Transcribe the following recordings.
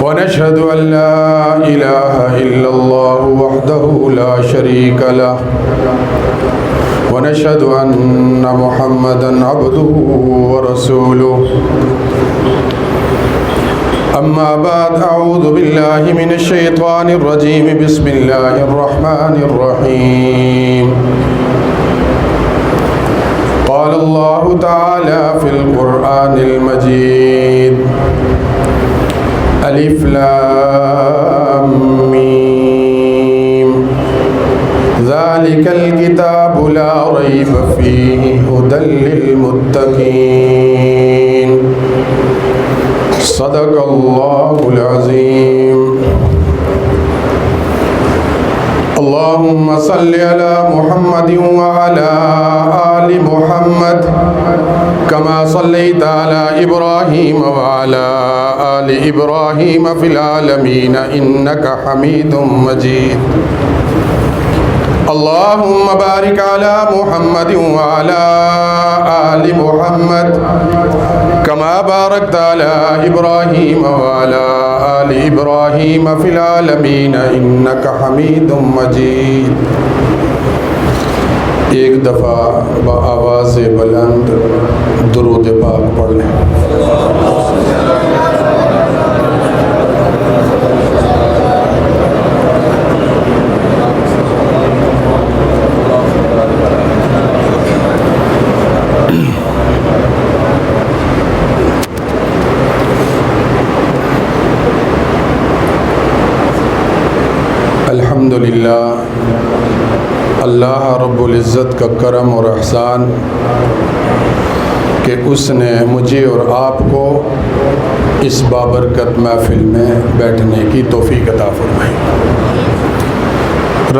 ونشهد أن لا إله إلا الله وحده لا شريك له ونشهد أن محمدًا عبده ورسوله أما بعد أعوذ بالله من الشيطان الرجيم بسم الله الرحمن الرحيم قال الله تعالى في القرآن المجيد ألف لام ميم ذلك الكتاب لا ريب فيه هدى للمتقين صدق الله العظيم اللهم صل على محمد وعلى آل محمد كما صليت على إبراهيم وعلى آل إبراهيم في العالمين إنك حميد مجيد اللهم بارك على محمد وعلى آل محمد كما باركت على إبراهيم وعلى آل إبراهيم في العالمين إنك حميد مجيد. ایک دفعہ بآواز بلند درود پاک پڑھ لیں. الحمدللہ اللہ رب العزت کا کرم اور احسان کہ اس نے مجھے اور آپ کو اس بابرکت محفل میں بیٹھنے کی توفیق عطا فرمائی.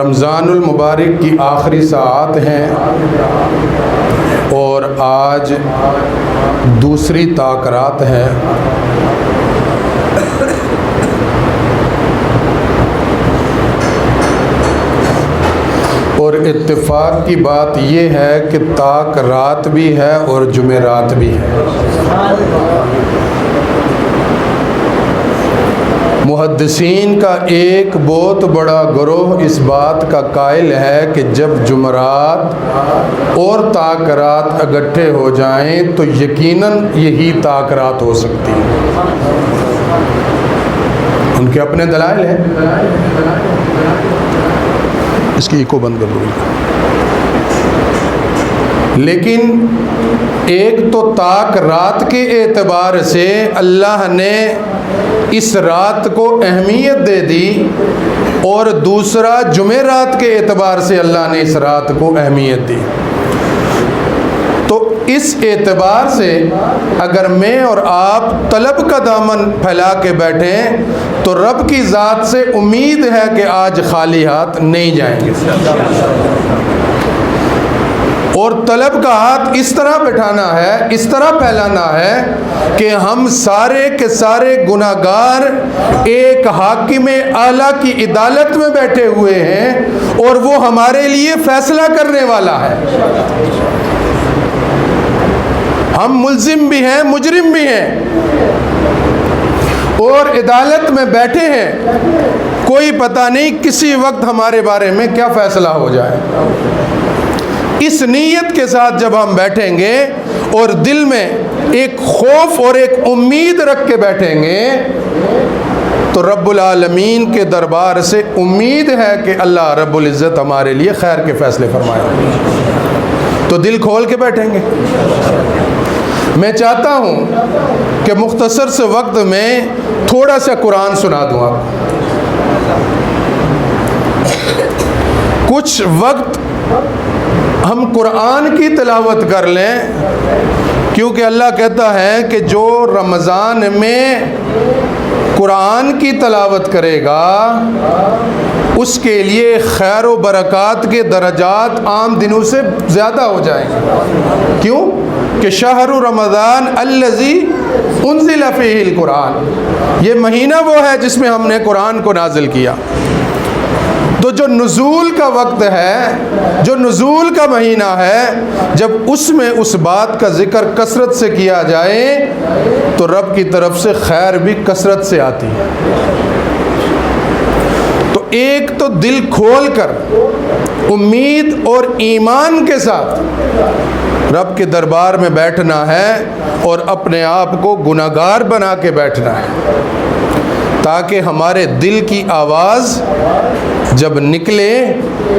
رمضان المبارک کی آخری ساعات ہیں اور آج دوسری تاکرات ہے. اور اتفاق کی بات یہ ہے کہ تاک رات بھی ہے اور جمعرات بھی ہے. محدثین کا ایک بہت بڑا گروہ اس بات کا قائل ہے کہ جب جمعرات اور تاک رات اکٹھے ہو جائیں تو یقیناً یہی تاک رات ہو سکتی ہے. ان کے اپنے دلائل ہیں. اس کی ایکو بند کر دو. لیکن ایک تو تاک رات کے اعتبار سے اللہ نے اس رات کو اہمیت دے دی اور دوسرا جمعرات کے اعتبار سے اللہ نے اس رات کو اہمیت دی. تو اس اعتبار سے اگر میں اور آپ طلب کا دامن پھیلا کے بیٹھیں تو رب کی ذات سے امید ہے کہ آج خالی ہاتھ نہیں جائیں گے. اور طلب کا ہاتھ اس طرح بٹھانا ہے, اس طرح پھیلانا ہے کہ ہم سارے کے سارے گناہگار ایک حاکم اعلیٰ کی عدالت میں بیٹھے ہوئے ہیں اور وہ ہمارے لیے فیصلہ کرنے والا ہے. ہم ملزم بھی ہیں, مجرم بھی ہیں اور عدالت میں بیٹھے ہیں. کوئی پتہ نہیں کسی وقت ہمارے بارے میں کیا فیصلہ ہو جائے. اس نیت کے ساتھ جب ہم بیٹھیں گے اور دل میں ایک خوف اور ایک امید رکھ کے بیٹھیں گے تو رب العالمین کے دربار سے امید ہے کہ اللہ رب العزت ہمارے لیے خیر کے فیصلے فرمائے. تو دل کھول کے بیٹھیں گے. میں چاہتا ہوں کہ مختصر سے وقت میں تھوڑا سا قرآن سنا دوں آپ. کچھ وقت ہم قرآن کی تلاوت کر لیں کیونکہ اللہ کہتا ہے کہ جو رمضان میں قرآن کی تلاوت کرے گا اس کے لیے خیر و برکات کے درجات عام دنوں سے زیادہ ہو جائیں گے. کیوں کہ شہر رمضان الذی انزل فیہ القرآن, یہ مہینہ وہ ہے جس میں ہم نے قرآن کو نازل کیا. تو جو نزول کا وقت ہے، جو نزول کا مہینہ ہے، جب اس میں اس بات کا ذکر کثرت سے کیا جائے تو رب کی طرف سے خیر بھی کثرت سے آتی ہے۔ تو ایک تو دل کھول کر امید اور ایمان کے ساتھ رب کے دربار میں بیٹھنا ہے اور اپنے آپ کو گناہگار بنا کے بیٹھنا ہے، تاکہ ہمارے دل کی آواز جب نکلے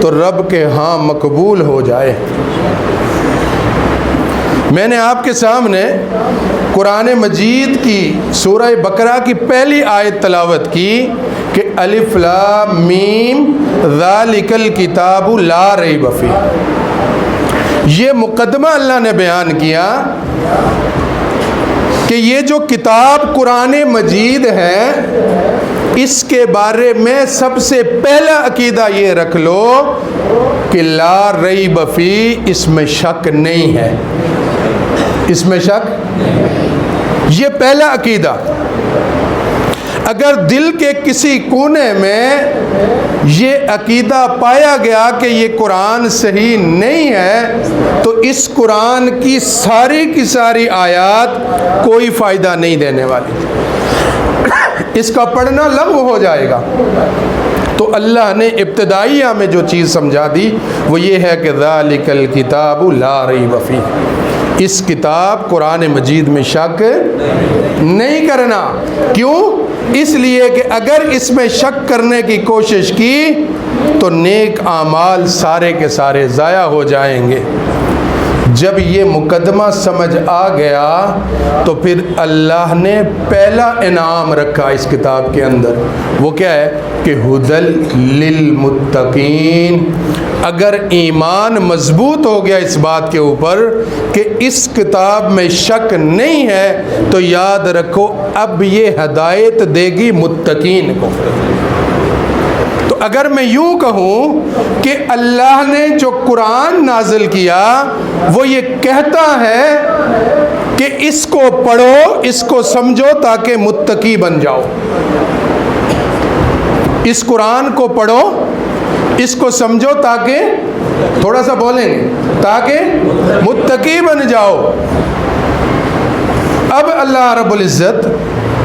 تو رب کے ہاں مقبول ہو جائے۔ میں نے آپ کے سامنے قرآن مجید کی سورہ بقرہ کی پہلی آیت تلاوت کی کہ الف لام میم ذالک الکتاب لا ریب فیہ۔ یہ مقدمہ اللہ نے بیان کیا کہ یہ جو کتاب قرآن مجید ہے، اس کے بارے میں سب سے پہلا عقیدہ یہ رکھ لو کہ لا ریب فیہ، اس میں شک نہیں ہے، اس میں شک، یہ پہلا عقیدہ۔ اگر دل کے کسی کونے میں یہ عقیدہ پایا گیا کہ یہ قرآن صحیح نہیں ہے تو اس قرآن کی ساری آیات کوئی فائدہ نہیں دینے والی، اس کا پڑھنا لغو ہو جائے گا۔ تو اللہ نے ابتدائیہ میں جو چیز سمجھا دی وہ یہ ہے کہ ذالک الکتاب لا ریب فیہ، اس کتاب قرآن مجید میں شک نہیں کرنا۔ کیوں؟ اس لیے کہ اگر اس میں شک کرنے کی کوشش کی تو نیک اعمال سارے کے سارے ضائع ہو جائیں گے۔ جب یہ مقدمہ سمجھ آ گیا تو پھر اللہ نے پہلا انعام رکھا اس کتاب کے اندر، وہ کیا ہے کہ ھدی للمتقین۔ اگر ایمان مضبوط ہو گیا اس بات کے اوپر کہ اس کتاب میں شک نہیں ہے تو یاد رکھو اب یہ ہدایت دے گی متقین کو۔ تو اگر میں یوں کہوں کہ اللہ نے جو قرآن نازل کیا وہ یہ کہتا ہے کہ اس کو پڑھو، اس کو سمجھو تاکہ متقی بن جاؤ، اس قرآن کو پڑھو، اس کو سمجھو تاکہ، تھوڑا سا بولیں گے، تاکہ متقی بن جاؤ۔ اب اللہ رب العزت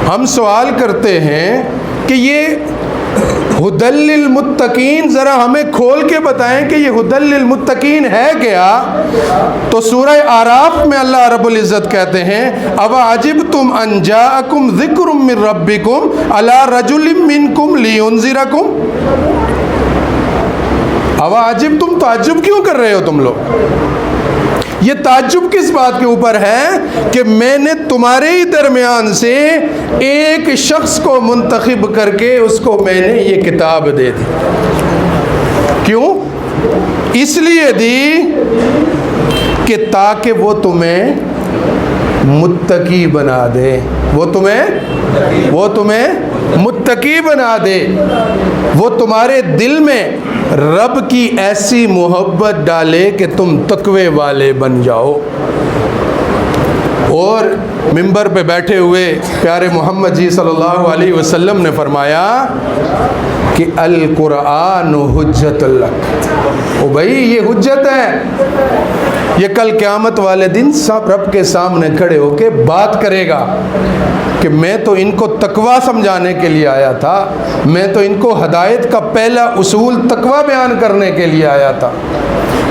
ہم سوال کرتے ہیں کہ یہ ھدی للمتقین ذرا ہمیں کھول کے بتائیں کہ یہ ھدی للمتقین ہے کیا؟ تو سورہ اعراف میں اللہ رب العزت کہتے ہیں اوعجبتم ان جاءکم ذکر من ربکم علی رجل منکم لینذرکم۔ اوعجبتم، تعجب کیوں کر رہے ہو تم لوگ؟ یہ تعجب کس بات کے اوپر ہے کہ میں نے تمہارے ہی درمیان سے ایک شخص کو منتخب کر کے اس کو میں نے یہ کتاب دے دی۔ کیوں؟ اس لیے دی کہ تاکہ وہ تمہیں متقی بنا دے، وہ تمہیں متقی بنا دے، وہ تمہارے دل میں رب کی ایسی محبت ڈالے کہ تم تقوی والے بن جاؤ۔ اور منبر پہ بیٹھے ہوئے پیارے محمد جی صلی اللہ علیہ وسلم نے فرمایا کہ القرآن حجت لک، او بھائی یہ حجت ہے، یہ کل قیامت والے دن سب رب کے سامنے کھڑے ہو کے بات کرے گا کہ میں تو ان کو تقوی سمجھانے کے لیے آیا تھا، میں تو ان کو ہدایت کا پہلا اصول تقوی بیان کرنے کے لیے آیا تھا۔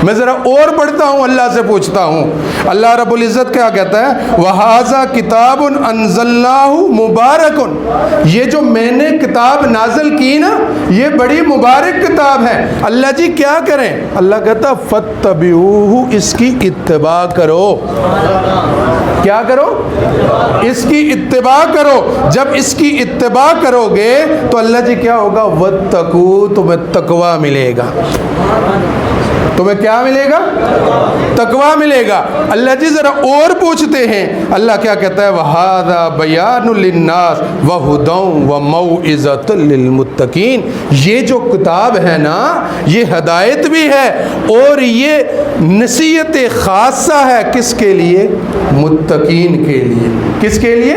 میں ذرا اور پڑھتا ہوں، اللہ سے پوچھتا ہوں، اللہ رب العزت کیا کہتا ہے وَهَذَا كِتَابٌ أَنزَلْنَاهُ مُبَارَكٌ، یہ جو میں نے کتاب نازل کی نا یہ بڑی مبارک کتاب ہے۔ اللہ جی کیا کریں؟ اللہ کہتا فَاتَّبِعُوهُ، اس کی اتباع کرو۔ کیا کرو؟ اس کی اتباع کرو۔ جب اس کی اتباع کرو گے تو اللہ جی کیا ہوگا وَاتَّقُوا، تمہیں تقوی ملے گا۔ تمہیں کیا ملے گا؟ تقوی ملے گا۔ اللہ جی ذرا اور پوچھتے ہیں، اللہ کیا کہتا ہے وَهَذَا بَيَانٌ لِلنَّاسِ وَهُدًى وَمَوْعِظَةٌ لِلْمُتَّقِينَ، یہ جو کتاب ہے نا یہ ہدایت بھی ہے اور یہ نصیحت خاصہ ہے کس کے لیے؟ متقین کے لیے۔ کس کے لیے؟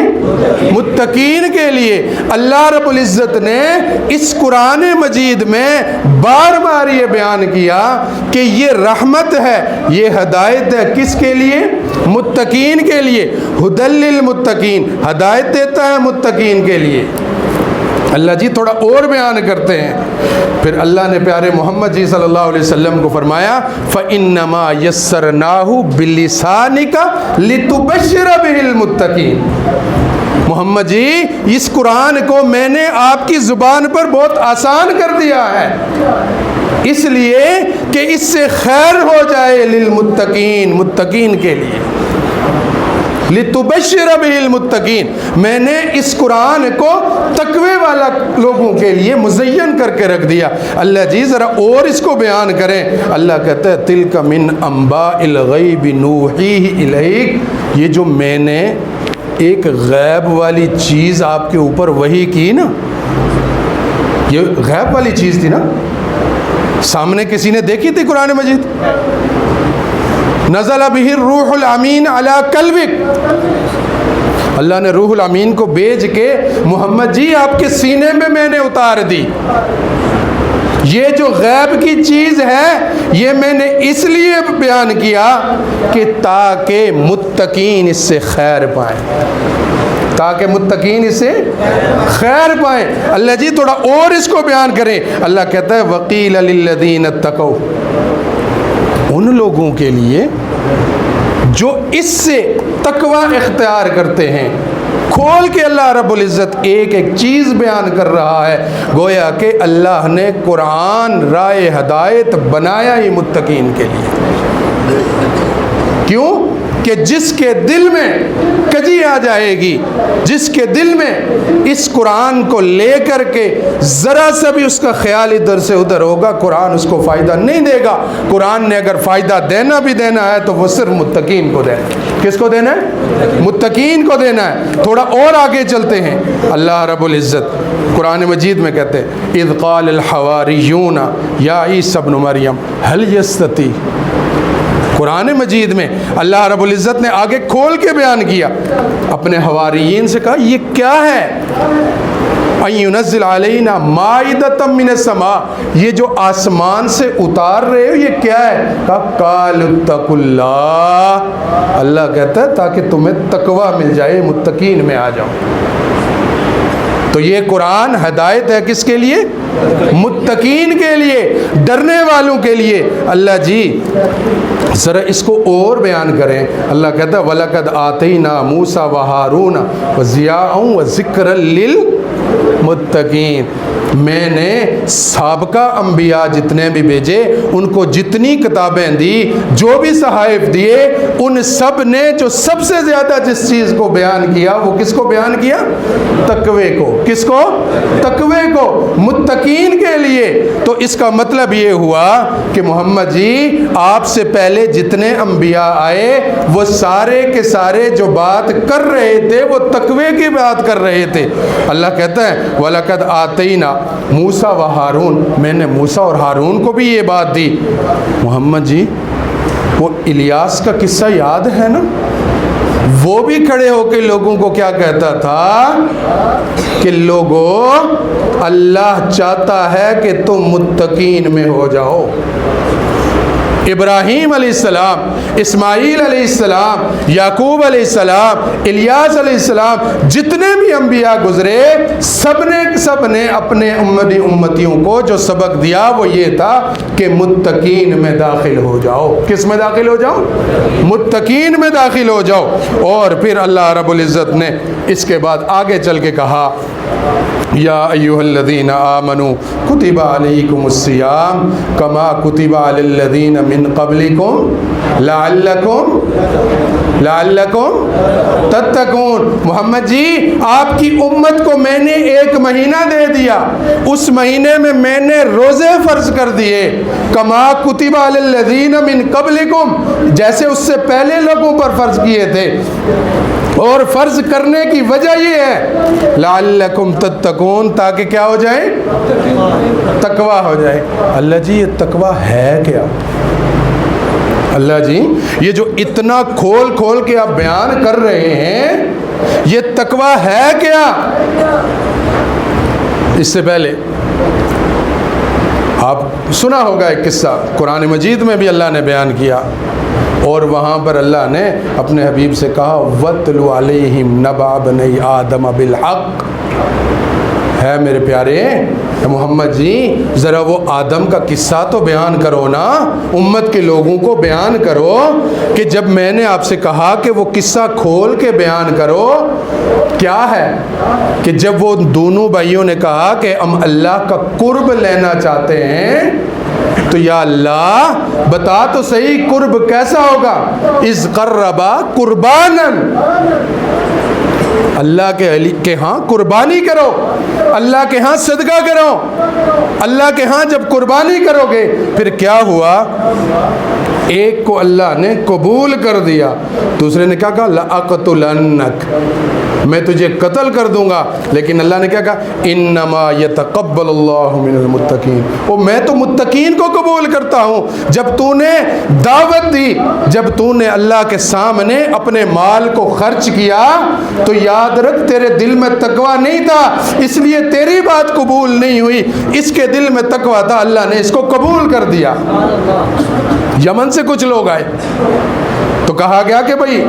متقین کے لیے۔ اللہ رب العزت نے اس قرآن مجید میں بار بار یہ بیان کیا کہ یہ رحمت ہے، یہ ہدایت ہے، کس کے لیے؟ متقین کے لیے۔ ھدی للمتقین، ہدایت دیتا ہے متقین کے لیے۔ اللہ جی تھوڑا اور بیان کرتے ہیں، پھر اللہ نے پیارے محمد جی صلی اللہ علیہ وسلم کو فرمایا فَإِنَّمَا يَسَّرْنَاهُ بِلِسَانِكَ لِتُبَشِّرَ بِهِ الْمُتَّقِينَ۔ محمد جی اس قرآن کو میں نے آپ کی زبان پر بہت آسان کر دیا ہے، اس لیے کہ اس سے خیر ہو جائے للمتقین، متقین کے لیے۔ لِتُبَشِّرَ بِهِ الْمُتَّقِينَ، میں نے اس قرآن کو تقوی والا لوگوں کے لیے مزین کر کے رکھ دیا۔ اللہ جی ذرا اور اس کو بیان کریں۔ اللہ کہتا ہے تِلْكَ مِنْ أَنْبَاءِ الْغَيْبِ نُوحِيهِ إِلَيْكَ، یہ جو میں نے ایک غیب والی چیز آپ کے اوپر وحی کی نا، یہ غیب والی چیز تھی نا، سامنے کسی نے دیکھی تھی قرآن مجید؟ نزل به الروح الامین علی قلبک، اللہ نے روح الامین کو بھیج کے محمد جی آپ کے سینے میں نے اتار دی۔ یہ جو غیب کی چیز ہے یہ میں نے اس لیے بیان کیا کہ تاکہ متقین اس سے خیر پائیں، تاکہ متقین اس سے خیر پائیں۔ اللہ جی تھوڑا اور اس کو بیان کریں۔ اللہ کہتا ہے وَقِيلَ لِلَّذِينَ اتَّقَوْا، ان لوگوں کے لیے جو اس سے تقوی اختیار کرتے ہیں۔ کھول کے اللہ رب العزت ایک ایک چیز بیان کر رہا ہے، گویا کہ اللہ نے قرآن راہ ہدایت بنایا ہی متقین کے لیے۔ کیوں؟ کہ جس کے دل میں کجی آ جائے گی، جس کے دل میں اس قرآن کو لے کر کے ذرا سا بھی اس کا خیال ادھر سے ادھر ہوگا، قرآن اس کو فائدہ نہیں دے گا۔ قرآن نے اگر فائدہ دینا بھی دینا ہے تو وہ صرف متقین کو دینا ہے۔ کس کو دینا ہے؟ متقین کو دینا ہے۔ تھوڑا اور آگے چلتے ہیں، اللہ رب العزت قرآن مجید میں کہتے ہیں اذ قال الحواریون یا عیسی ابن مریم هل یستطیع، قرآن مجید میں اللہ رب العزت نے آگے کھول کے بیان کیا، اپنے حواریین سے کہا یہ کیا ہے؟ ان ينزل علینا مائدۃ من السماء، یہ جو آسمان سے اتار رہے ہو یہ کیا ہے؟ کہا قالوا اتقوا اللہ، اللہ کہتا ہے تاکہ تمہیں تقوی مل جائے، متقین میں آ جاؤ۔ تو یہ قرآن ہدایت ہے کس کے لیے؟ متقین کے لیے، ڈرنے والوں کے لیے۔ اللہ جی ذرا اس کو اور بیان کریں۔ اللہ کہتا ہے وَلَقَدْ آتَيْنَا مُوسَى وَهَارُونَ وَضِيَاءً وَذِكْرًا لِلْمُتَّقِينَ، میں نے سابقہ انبیاء جتنے بھی بھیجے ان کو جتنی کتابیں دی، جو بھی صحائف دیے، ان سب نے جو سب سے زیادہ جس چیز کو بیان کیا وہ کس کو بیان کیا؟ تقوی کو۔ کس کو؟ تقوی کو، متقین کے لیے۔ تو اس کا مطلب یہ ہوا کہ محمد جی آپ سے پہلے جتنے انبیاء آئے وہ سارے کے سارے جو بات کر رہے تھے وہ تقوی کی بات کر رہے تھے۔ اللہ کہتا ہے وَلَقَدْ آتَيْنَا موسیٰ و ہارون، میں نے موسیٰ اور ہارون کو بھی یہ بات دی۔ محمد جی وہ الیاس کا قصہ یاد ہے نا، وہ بھی کھڑے ہو کے لوگوں کو کیا کہتا تھا کہ لوگوں اللہ چاہتا ہے کہ تم متقین میں ہو جاؤ۔ ابراہیم علیہ السلام، اسماعیل علیہ السلام، یعقوب علیہ السلام، الیاس علیہ السلام، جتنے بھی انبیاء گزرے سب نے اپنے امتیوں کو جو سبق دیا وہ یہ تھا کہ متقین میں داخل ہو جاؤ۔ کس میں داخل ہو جاؤ؟ متقین میں داخل ہو جاؤ۔ اور پھر اللہ رب العزت نے اس کے بعد آگے چل کے کہا یا ایھا الذین آمنوا کتب علیکم الصیام کما کتب علی الذین من قبلکم لعلکم تتقون۔ محمد جی آپ کی امت کو میں نے ایک مہینہ دے دیا، اس مہینے میں میں نے روزے فرض کر دیے، کما کتب علی الذین من قبلکم، جیسے اس سے پہلے لوگوں پر فرض کیے تھے۔ اور فرض کرنے کی وجہ یہ ہے لعلکم تتقون، تاکہ کیا ہو جائے؟ تقوی ہو جائے۔ اللہ جی یہ تقوی ہے کیا؟ اللہ جی یہ جو اتنا کھول کھول کے آپ بیان کر رہے ہیں یہ تقویٰ ہے کیا؟ اس سے پہلے آپ سنا ہوگا ایک قصہ، قرآن مجید میں بھی اللہ نے بیان کیا، اور وہاں پر اللہ نے اپنے حبیب سے کہا وَاتْلُ عَلَيْهِمْ نَبَأَ بَنِي آدَمَ بِالْحَقِّ۔ ہے میرے پیارے محمد جی ذرا وہ آدم کا قصہ تو بیان کرو نا، امت کے لوگوں کو بیان کرو کہ جب میں نے آپ سے کہا کہ وہ قصہ کھول کے بیان کرو کیا ہے، کہ جب وہ دونوں بھائیوں نے کہا کہ ہم اللہ کا قرب لینا چاہتے ہیں تو یا اللہ بتا تو صحیح قرب کیسا ہوگا؟ اذ قربا قربانا، اللہ کے ہاں قربانی کرو، اللہ کے ہاں صدقہ کرو، اللہ کے ہاں جب قربانی کرو گے پھر کیا ہوا؟ ایک کو اللہ نے قبول کر دیا، دوسرے نے کیا کہا؟ لَأَقْتُلَنَّكَ، میں تجھے قتل کر دوں گا، لیکن اللہ نے کیا کہا؟ انما یتقبل اللہ من المتقین، وہ میں تو متقین کو قبول کرتا ہوں۔ جب تو نے دعوت دی، جب تو نے اللہ کے سامنے اپنے مال کو خرچ کیا تو یاد رکھ تیرے دل میں تقویٰ نہیں تھا، اس لیے تیری بات قبول نہیں ہوئی، اس کے دل میں تقویٰ تھا، اللہ نے اس کو قبول کر دیا۔ یمن سے کچھ لوگ آئے تو کہا گیا کہ بھائی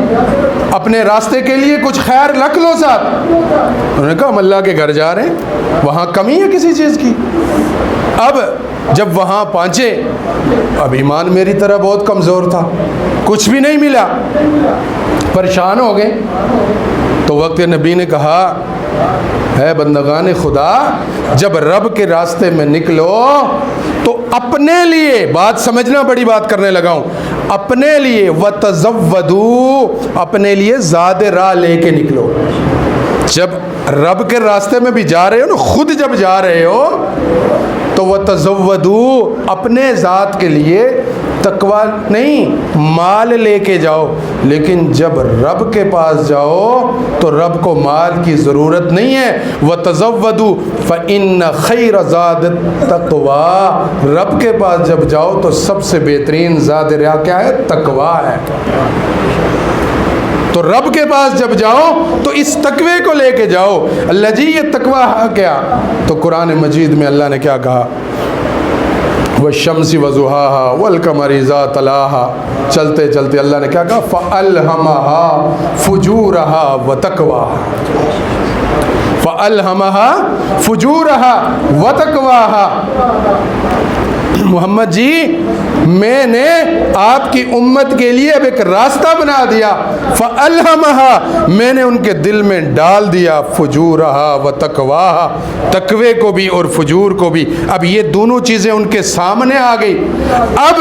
اپنے راستے کے لیے کچھ خیر رکھ لو ساتھ، انہوں نے کہا ہم اللہ کے گھر جا رہے ہیں، وہاں کمی ہے کسی چیز کی؟ اب جب وہاں پہنچے اب ایمان میری طرح بہت کمزور تھا، کچھ بھی نہیں ملا، پریشان ہو گئے، تو وقت نبی نے کہا ہے بندگان خدا جب رب کے راستے میں نکلو تو اپنے لیے، بات سمجھنا بڑی بات کرنے لگا ہوں، اپنے لیے وَتَزَوَّدُوا، اپنے لیے زاد راہ لے کے نکلو۔ جب رب کے راستے میں بھی جا رہے ہو نا، خود جب جا رہے ہو تو وَتَزَوَّدُوا، اپنے ذات کے لیے تقویٰ نہیں مال لے کے جاؤ، لیکن جب رب کے پاس جاؤ تو رب کو مال کی ضرورت نہیں ہے۔ وَتَزَوَّدُوا فَإِنَّ خَيْرَ زَادِ التَّقْوَىٰ، رب کے پاس جب جاؤ تو سب سے بہترین زاد راہ کیا ہے؟ تقویٰ ہے۔ تو رب کے پاس جب جاؤ تو اس تقوی کو لے کے جاؤ۔ اللہ جی یہ تقویٰ ہے کیا؟ تو قرآن مجید میں اللہ نے کیا کہا؟ وَالشَّمْسِ وَضُحَاهَا وَالْقَمَرِ إِذَا تَلَاهَا، چلتے چلتے اللہ نے کیا کہا؟ فَأَلْهَمَهَا فُجُورَهَا وَتَقْوَاهَا، فَأَلْهَمَهَا فُجُورَهَا وَتَقْوَاهَا۔ محمد جی میں نے آپ کی امت کے لیے اب ایک راستہ بنا دیا، فَأَلْهَمَهَا، میں نے ان کے دل میں ڈال دیا، فُجُورَهَا وَتَقْوَاهَا، تقوی کو بھی اور فجور کو بھی۔ اب یہ دونوں چیزیں ان کے سامنے آ گئی۔ اب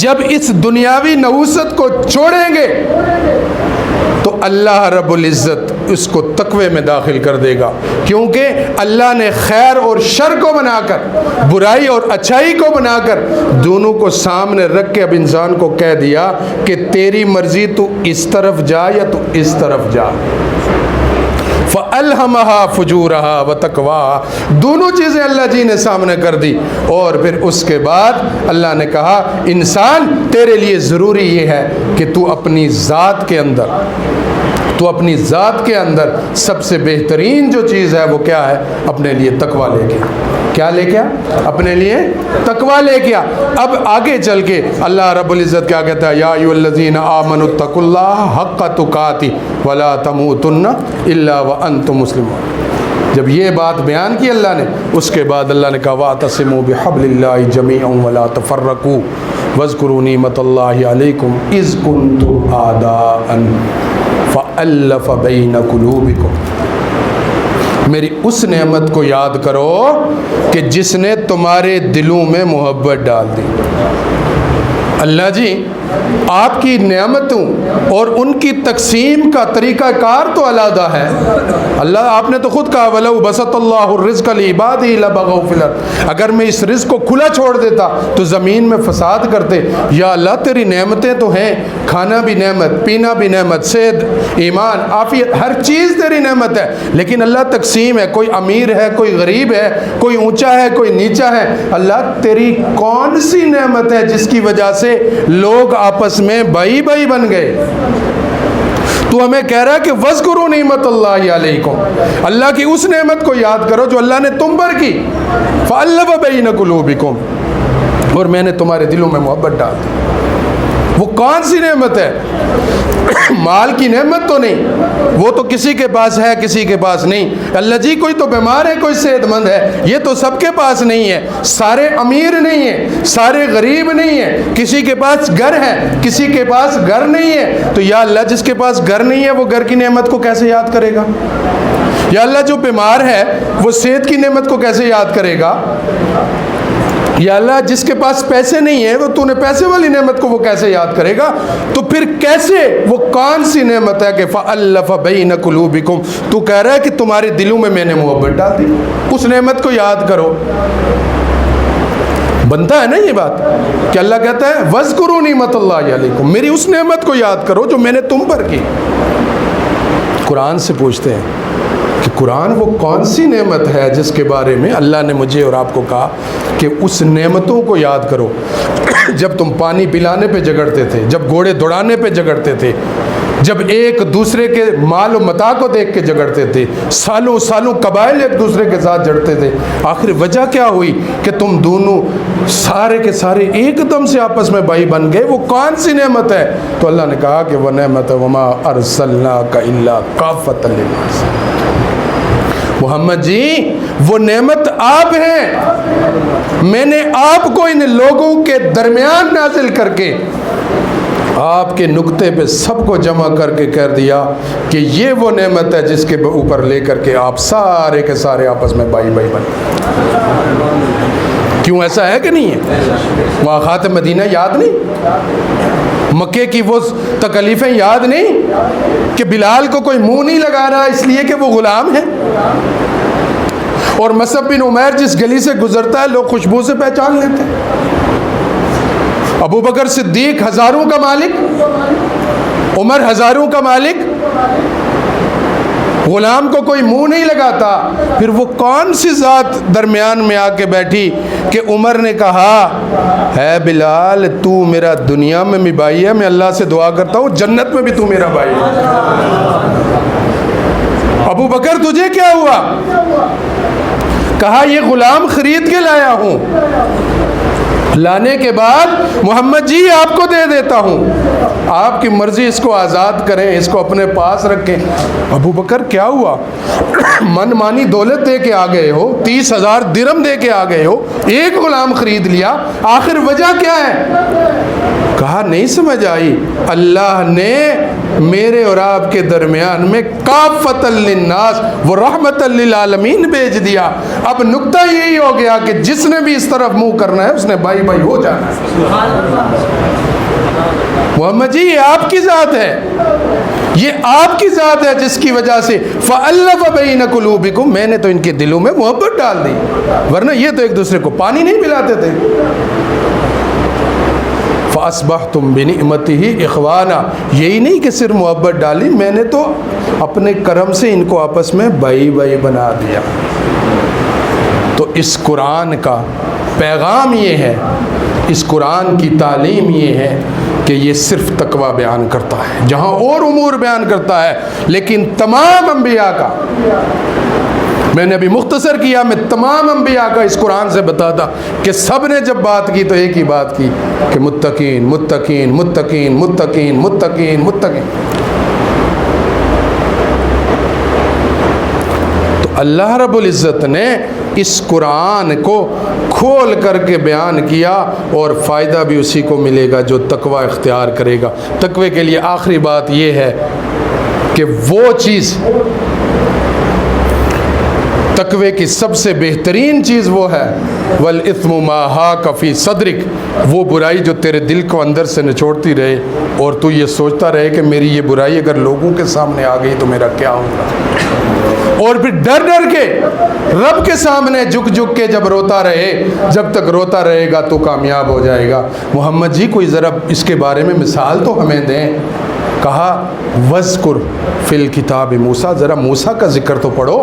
جب اس دنیاوی نحوست کو چھوڑیں گے تو اللہ رب العزت اس کو تقوی میں داخل کر دے گا، کیونکہ اللہ نے خیر اور شر کو بنا کر، برائی اور اچھائی کو بنا کر دونوں کو سامنے رکھ کے اب انسان کو کہہ دیا کہ تیری مرضی تو اس طرف جا یا تو اس طرف جا۔ فَأَلْهَمَهَا فُجُورَهَا وَتَقْوَاهَا، دونوں چیزیں اللہ جی نے سامنے کر دی، اور پھر اس کے بعد اللہ نے کہا انسان تیرے لیے ضروری یہ ہے کہ تو اپنی ذات کے اندر، تو اپنی ذات کے اندر سب سے بہترین جو چیز ہے وہ کیا ہے؟ اپنے لیے تقویٰ لے کے، کیا لے کے؟ اپنے لیے تقویٰ لے کے۔ اب آگے چل کے اللہ رب العزت کیا کہتا ہے؟ یا ایھا الذین آمنوا اتقوا اللہ حق تقاتہ ولا تموتن الا وانتم مسلمون۔ جب یہ بات بیان کی اللہ نے، اس کے بعد اللہ نے کہا واعتصموا بحبل اللہ جمیعا ولا تفرقوا واذکروا نعمت اللہ علیکم اذ کنتم اعداء فألف بین قلوبکم، میری اس نعمت کو یاد کرو کہ جس نے تمہارے دلوں میں محبت ڈال دی۔ اللہ جی آپ کی نعمتوں اور ان کی تقسیم کا طریقہ کار تو علیحدہ ہے۔ اللہ آپ نے تو خود کہا وَلَوْ بَسَطَ اللَّهُ الرِّزْقَ لِعِبَادِهِ لَبَغَوْا فِي الْأَرْضِ، اگر میں اس رزق کو کھلا چھوڑ دیتا تو زمین میں فساد کرتے۔ یا اللہ تیری نعمتیں تو ہیں، کھانا بھی نعمت، پینا بھی نعمت، صحت، ایمان، عافیت، ہر چیز تیری نعمت ہے، لیکن اللہ تقسیم ہے، کوئی امیر ہے، کوئی غریب ہے، کوئی اونچا ہے، کوئی نیچا ہے۔ اللہ تیری کون سی نعمت ہے جس کی وجہ سے لوگ آپس میں بھائی بھائی بن گئے؟ تو ہمیں کہہ رہا ہے کہ وَاذْكُرُوا نِعْمَتَ اللَّهِ عَلَيْكُمْ، اللہ کی اس نعمت کو یاد کرو جو اللہ نے تم پر کی، فَأَلَّفَ بَيْنَ قُلُوبِكُمْ، اور میں نے تمہارے دلوں میں محبت ڈال دی۔ وہ کون سی نعمت ہے؟ مال کی نعمت تو نہیں، وہ تو کسی کے پاس ہے کسی کے پاس نہیں۔ اللہ جی کوئی تو بیمار ہے کوئی صحت مند ہے، یہ تو سب کے پاس نہیں ہے، سارے امیر نہیں ہیں، سارے غریب نہیں ہیں، کسی کے پاس گھر ہے کسی کے پاس گھر نہیں ہے۔ تو یا اللہ جس کے پاس گھر نہیں ہے وہ گھر کی نعمت کو کیسے یاد کرے گا؟ یا اللہ جو بیمار ہے وہ صحت کی نعمت کو کیسے یاد کرے گا؟ یا اللہ جس کے پاس پیسے نہیں ہیں وہ تو نے پیسے والی نعمت کو وہ کیسے یاد کرے گا؟ تو پھر کیسے، وہ کون سی نعمت ہے کہ فَأَلَّفَ بَيْنَ قُلُوبِكُمْ، تو کہہ رہا ہے کہ تمہارے دلوں میں میں نے محبت ڈال دی، اس نعمت کو یاد کرو۔ بنتا ہے نا یہ بات کہ اللہ کہتا ہے وَاذْكُرُوا نِعْمَتَ اللَّهِ عَلَيْكُمْ، میری اس نعمت کو یاد کرو جو میں نے تم پر کی۔ قرآن سے پوچھتے ہیں کہ قرآن وہ کون سی نعمت ہے جس کے بارے میں اللہ نے مجھے اور آپ کو کہا کہ اس نعمتوں کو یاد کرو؟ جب تم پانی پلانے پہ جھگڑتے تھے، جب گھوڑے دوڑانے پہ جھگڑتے تھے، جب ایک دوسرے کے مال و متاع کو دیکھ کے جھگڑتے تھے، سالوں سالوں قبائل ایک دوسرے کے ساتھ جڑتے تھے، آخر وجہ کیا ہوئی کہ تم دونوں سارے کے سارے ایک دم سے آپس میں بھائی بن گئے؟ وہ کون سی نعمت ہے؟ تو اللہ نے کہا کہ وہ نعمت وما ارسلناک الا کافۃ للناس، محمد جی وہ نعمت آپ ہیں، میں نے آپ کو ان لوگوں کے درمیان نازل کر کے آپ کے نقطے پہ سب کو جمع کر کے کہہ دیا کہ یہ وہ نعمت ہے جس کے اوپر لے کر کے آپ سارے کے سارے آپس میں بھائی بھائی بن۔ کیوں ایسا ہے کہ نہیں ہے؟ واقعات مدینہ یاد نہیں؟ مکے کی وہ تکلیفیں یاد نہیں کہ بلال کو کوئی منہ نہیں لگا رہا اس لیے کہ وہ غلام ہے؟ اور مصعب بن عمیر جس گلی سے گزرتا ہے لوگ خوشبو سے پہچان لیتے ہیں۔ ابو بکر صدیق ہزاروں کا مالک، عمر ہزاروں کا مالک، غلام کو کوئی منہ نہیں لگاتا۔ پھر وہ کون سی ذات درمیان میں آ کے بیٹھی کہ عمر نے کہا ہے بلال تو میرا دنیا میں بھی بھائی ہے، میں اللہ سے دعا کرتا ہوں جنت میں بھی تو میرا بھائی ہے۔ ابو بکر تجھے کیا ہوا؟ کہا یہ غلام خرید کے لایا ہوں، لانے کے بعد محمد جی آپ کو دے دیتا ہوں، آپ کی مرضی، اس کو آزاد کریں، اس کو اپنے پاس رکھیں۔ ابو بکر کیا ہوا؟ من مانی دولت دے کے آ گئے ہو، 30,000 درہم دے کے آ گئے ہو، ایک غلام خرید لیا، آخر وجہ کیا ہے؟ کہا نہیں سمجھ آئی، اللہ نے میرے اور آپ کے درمیان میں کافۃ للناس وہ رحمت للعالمین بھیج دیا۔ اب نقطہ یہی ہو گیا کہ جس نے بھی اس طرف منہ کرنا ہے اس نے بھائی بھائی ہو جانا ہے۔ محمد جی یہ آپ کی ذات ہے، یہ آپ کی ذات ہے جس کی وجہ سے فَأَلَّفَ بَيْنَ قُلُوبِكُمْ، میں نے تو ان کے دلوں میں محبت ڈال دی، ورنہ یہ تو ایک دوسرے کو پانی نہیں پلاتے تھے۔ فَأَصْبَحْتُمْ بِنِعْمَتِهِ إِخْوَانًا، یہی نہیں کہ صرف محبت ڈالی، میں نے تو اپنے کرم سے ان کو آپس میں بھائی بھائی بنا دیا۔ تو اس قرآن کا پیغام یہ ہے، اس قرآن کی تعلیم یہ ہے کہ یہ صرف تقوی بیان کرتا ہے، جہاں اور امور بیان کرتا ہے، لیکن تمام انبیاء کا، میں نے ابھی مختصر کیا، میں تمام انبیاء کا اس قرآن سے بتاتا کہ سب نے جب بات کی تو ایک ہی بات کی کہ متقین متقین متقین متقین متقین متقین۔ تو اللہ رب العزت نے اس قرآن کو کھول کر کے بیان کیا، اور فائدہ بھی اسی کو ملے گا جو تقوی اختیار کرے گا۔ تقوی کے لیے آخری بات یہ ہے کہ وہ چیز تقوی کی سب سے بہترین چیز وہ ہے وَالْإِثْمُ مَا حَاكَ فِي صَدْرِكَ، وہ برائی جو تیرے دل کو اندر سے نچوڑتی رہے اور تو یہ سوچتا رہے کہ میری یہ برائی اگر لوگوں کے سامنے آ گئی تو میرا کیا ہوگا، اور پھر ڈر ڈر کے رب کے سامنے جھک جھک کے جب روتا رہے، جب تک روتا رہے گا تو کامیاب ہو جائے گا۔ محمد جی کوئی ذرا اس کے بارے میں مثال تو ہمیں دیں۔ کہا وَذْكُرْ فِي الْكِتَابِ موسیٰ، ذرا موسیٰ کا ذکر تو پڑھو۔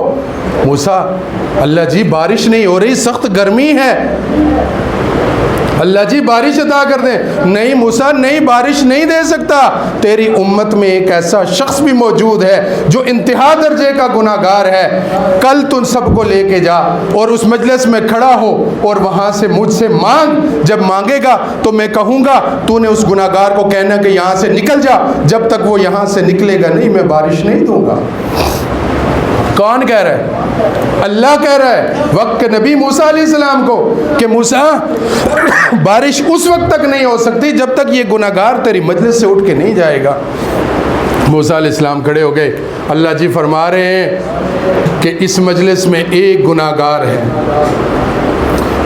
موسیٰ اللہ جی بارش نہیں ہو رہی، سخت گرمی ہے، اللہ جی بارش عطا کر دیں۔ نہیں موسیٰ نہیں، بارش نہیں دے سکتا، تیری امت میں ایک ایسا شخص بھی موجود ہے جو انتہا درجے کا گناہ گار ہے، کل تم سب کو لے کے جا اور اس مجلس میں کھڑا ہو اور وہاں سے مجھ سے مانگ، جب مانگے گا تو میں کہوں گا تو نے اس گناہ گار کو کہنا کہ یہاں سے نکل جا، جب تک وہ یہاں سے نکلے گا نہیں میں بارش نہیں دوں گا۔ کون کہہ رہا ہے؟ اللہ کہہ رہا ہے وقت کے نبی موسیٰ علیہ السلام کو کہ موسیٰ بارش اس وقت تک نہیں ہو سکتی جب تک یہ گناہ گار تیری مجلس سے اٹھ کے نہیں جائے گا۔ موسیٰ علیہ السلام کھڑے ہو گئے، اللہ جی فرما رہے ہیں کہ اس مجلس میں ایک گناہ گار ہے،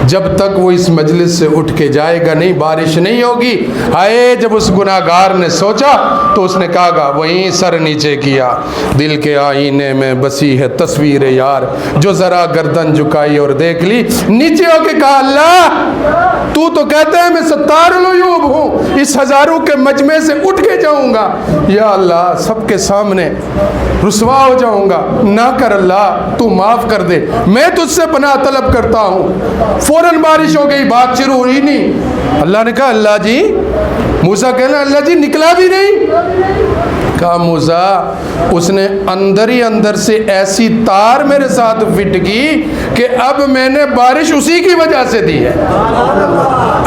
جب تک وہ اس مجلس سے اٹھ کے جائے گا نہیں بارش نہیں ہوگی۔ ہائے جب اس گناہ گار نے سوچا تو اس نے کہا گا وہیں سر نیچے کیا، دل کے آئینے میں بسی ہے تصویر یار، جو ذرا گردن جھکائی اور دیکھ لی، نیچے ہو کے کہا اللہ تو کہتا ہے میں ستار العیوب ہوں، اس ہزاروں کے مجمع سے اٹھ کے جاؤں گا، یا اللہ سب کے سامنے رسوا ہو جاؤں گا، نہ کر اللہ تو معاف کر دے، میں تجھ سے پناہ طلب کرتا ہوں۔ فوراً بارش ہو گئی، بات شروع ہوئی نہیں۔ اللہ نے کہا اللہ جی، موسیٰ کہنا اللہ جی نکلا بھی نہیں۔ کہا موسیٰ اس نے اندر ہی اندر سے ایسی تار میرے ساتھ فٹ کی کہ اب میں نے بارش اسی کی وجہ سے دی ہے،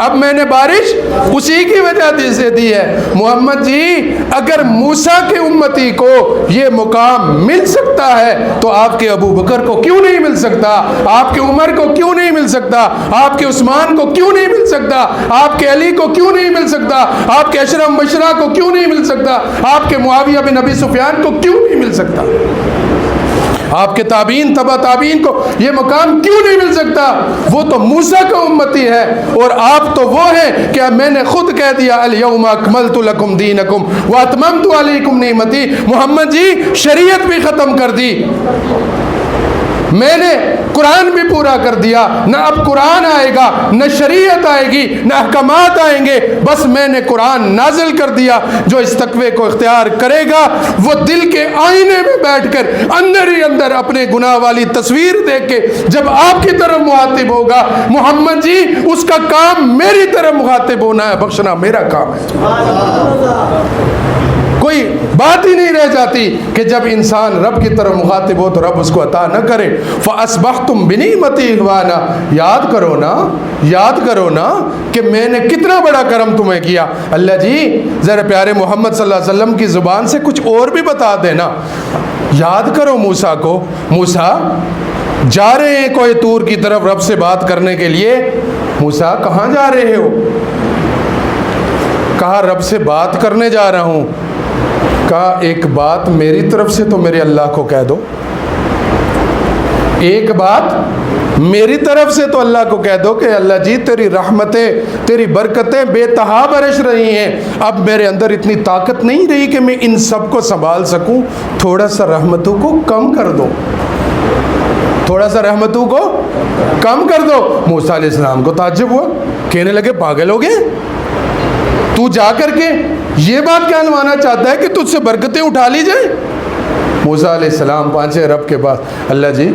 اب میں نے بارش اسی کی وجہ سے دی ہے۔ محمد جی اگر موسیٰ کے امتی کو یہ مقام مل سکتا ہے تو آپ کے ابو بکر کو کیوں نہیں مل سکتا، آپ کے عمر کو کیوں نہیں مل سکتا، آپ کے عثمان کو کیوں نہیں مل سکتا، آپ کے علی کو کیوں نہیں مل سکتا، آپ کے اشرف مشرا کو کیوں نہیں مل سکتا، آپ کے معاویہ بن ابی سفیان کو کیوں نہیں مل سکتا، آپ کے تابعین تبع تابعین کو یہ مقام کیوں نہیں مل سکتا؟ وہ تو موسیٰ کا امتی ہے اور آپ تو وہ ہیں کہ میں نے خود کہہ دیا الیوم اکملت لکم دینکم واتممت علیکم نعمتی۔ محمد جی شریعت بھی ختم کر دی، میں نے قرآن بھی پورا کر دیا، نہ اب قرآن آئے گا نہ شریعت آئے گی نہ احکامات آئیں گے، بس میں نے قرآن نازل کر دیا۔ جو اس تقوی کو اختیار کرے گا وہ دل کے آئینے میں بیٹھ کر اندر ہی اندر اپنے گناہ والی تصویر دیکھ کے جب آپ کی طرف مخاطب ہوگا، محمد جی اس کا کام میری طرف مخاطب ہونا ہے، بخشنا میرا کام ہے۔ کوئی بات ہی نہیں رہ جاتی کہ جب انسان رب کی طرف مخاطب ہو تو رب اس کو عطا نہ کرے۔ فَأَصْبَحْتُمْ بِنِعْمَتِي إِخْوَانًا، یاد کرو نا کہ میں نے کتنا بڑا کرم تمہیں کیا۔ اللہ جی ذرا پیارے محمد صلی اللہ علیہ وسلم کی زبان سے کچھ اور بھی بتا دینا، یاد کرو موسیٰ کو۔ موسیٰ جا رہے ہیں کوہ طور کی طرف رب سے بات کرنے کے لیے، موسیٰ کہاں جا رہے ہو؟ کہا رب سے بات کرنے جا رہا ہوں۔ کہا ایک بات میری طرف سے تو میرے اللہ کو کہہ دو، ایک بات میری طرف سے تو اللہ کو کہہ دو کہ اللہ جی تیری رحمتیں تیری برکتیں بے تہا برش رہی ہیں، اب میرے اندر اتنی طاقت نہیں رہی کہ میں ان سب کو سنبھال سکوں، تھوڑا سا رحمتوں کو کم کر دو، تھوڑا سا رحمتوں کو کم کر دو۔ موسیٰ علیہ السلام کو تعجب ہوا، کہنے لگے پاگل ہو گئے، تو جا کر کے یہ بات کیا نمانا چاہتا ہے کہ تجھ سے برکتیں اٹھا لی جائیں؟ موسیٰ علیہ السلام پہنچے رب کے پاس، اللہ جی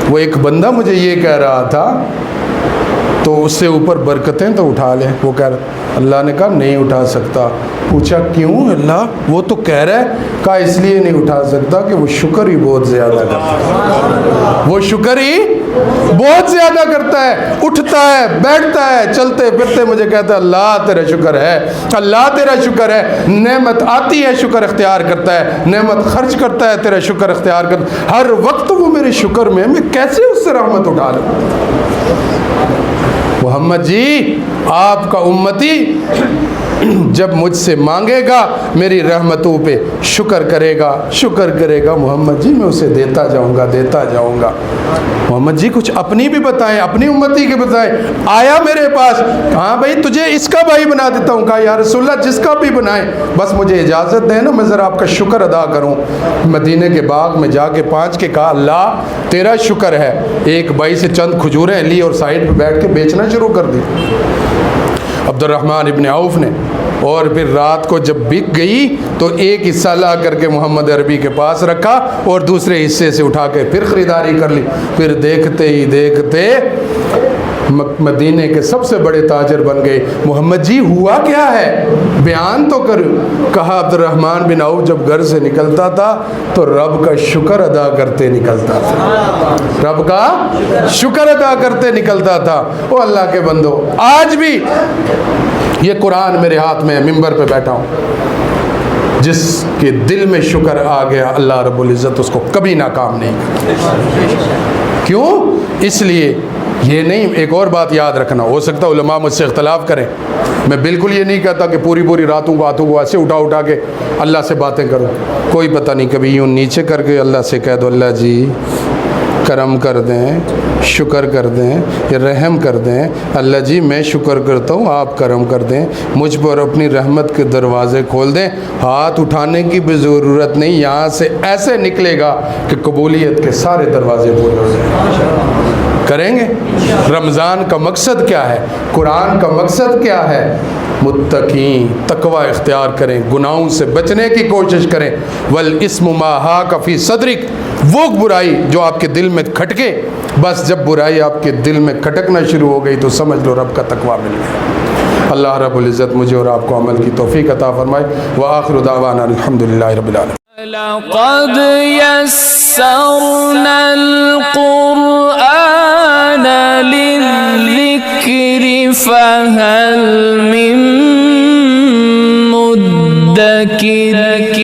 وہ ایک بندہ مجھے یہ کہہ رہا تھا تو اس سے اوپر برکتیں تو اٹھا لیں۔ وہ کہہ رہا، اللہ نے کہا نہیں اٹھا سکتا۔ پوچھا کیوں اللہ؟ وہ تو کہہ رہا ہے، کہا اس لیے نہیں اٹھا سکتا کہ وہ شکر ہی بہت زیادہ کرتا ہے، وہ شکر ہی بہت زیادہ کرتا ہے، اٹھتا ہے بیٹھتا ہے چلتے پھرتے مجھے کہتا ہے اللہ تیرا شکر ہے، اللہ تیرا شکر ہے، نعمت آتی ہے شکر اختیار کرتا ہے، نعمت خرچ کرتا ہے تیرا شکر اختیار کرتا ہے، ہر وقت وہ میرے شکر میں کیسے اس سے رحمت اٹھا لوں؟ محمد جی آپ کا امتی جب مجھ سے مانگے گا میری رحمتوں پہ شکر کرے گا محمد جی میں اسے دیتا جاؤں گا. محمد جی کچھ اپنی بھی بتائیں, اپنی امتی کے بتائیں. آیا میرے پاس, ہاں بھائی تجھے اس کا بھائی بنا دیتا ہوں. کہا یا رسول اللہ جس کا بھی بنائیں, بس مجھے اجازت دیں نا میں ذرا آپ کا شکر ادا کروں. مدینے کے باغ میں جا کے پانچ کے کہا اللہ تیرا شکر ہے. ایک بھائی سے چند کھجوریں لی اور سائڈ پہ بیٹھ کے بیچنا شروع کر دی عبد الرحمن ابن عوف نے. اور پھر رات کو جب بک گئی تو ایک حصہ لا کر کے محمد عربی کے پاس رکھا اور دوسرے حصے سے اٹھا کے پھر خریداری کر لی. پھر دیکھتے ہی دیکھتے مدینے کے سب سے بڑے تاجر بن گئے. محمد جی ہوا کیا ہے, بیان تو کرو. کہا عبد الرحمن بن عوف جب گھر سے نکلتا تھا تو رب کا شکر ادا کرتے نکلتا تھا, رب کا شکر ادا کرتے نکلتا تھا. او اللہ کے بندو, آج بھی یہ قرآن میرے ہاتھ میں ممبر پہ بیٹھا ہوں, جس کے دل میں شکر آ گیا اللہ رب العزت اس کو کبھی ناکام نہیں کرتا. کیوں؟ اس لیے یہ نہیں. ایک اور بات یاد رکھنا, ہو سکتا ہے علماء مجھ سے اختلاف کریں, میں بالکل یہ نہیں کہتا کہ پوری راتوں کو ایسے اٹھا کے اللہ سے باتیں کروں. کوئی پتہ نہیں, کبھی یوں نیچے کر کے اللہ سے کہہ دو اللہ جی کرم کر دیں, شکر کر دیں, یا رحم کر دیں. اللہ جی میں شکر کرتا ہوں, آپ کرم کر دیں, مجھ پر اپنی رحمت کے دروازے کھول دیں. ہاتھ اٹھانے کی بھی ضرورت نہیں, یہاں سے ایسے نکلے گا کہ قبولیت کے سارے دروازے کھول ہو جائیں. کریں گے؟ رمضان کا مقصد کیا ہے, قرآن کا مقصد کیا ہے؟ متقین تقوی اختیار کریں, گناہوں سے بچنے کی کوشش کریں. والاسم ما حاک فی صدرک, وہ برائی جو آپ کے دل میں کھٹکے, بس جب برائی آپ کے دل میں کھٹکنا شروع ہو گئی تو سمجھ لو رب کا تقوی مل گیا. اللہ رب العزت مجھے اور آپ کو عمل کی توفیق عطا فرمائے. وآخر دعوانا الحمدللہ رب العالمین. لقد يسرنا القرآن للذكر فهل من مدكر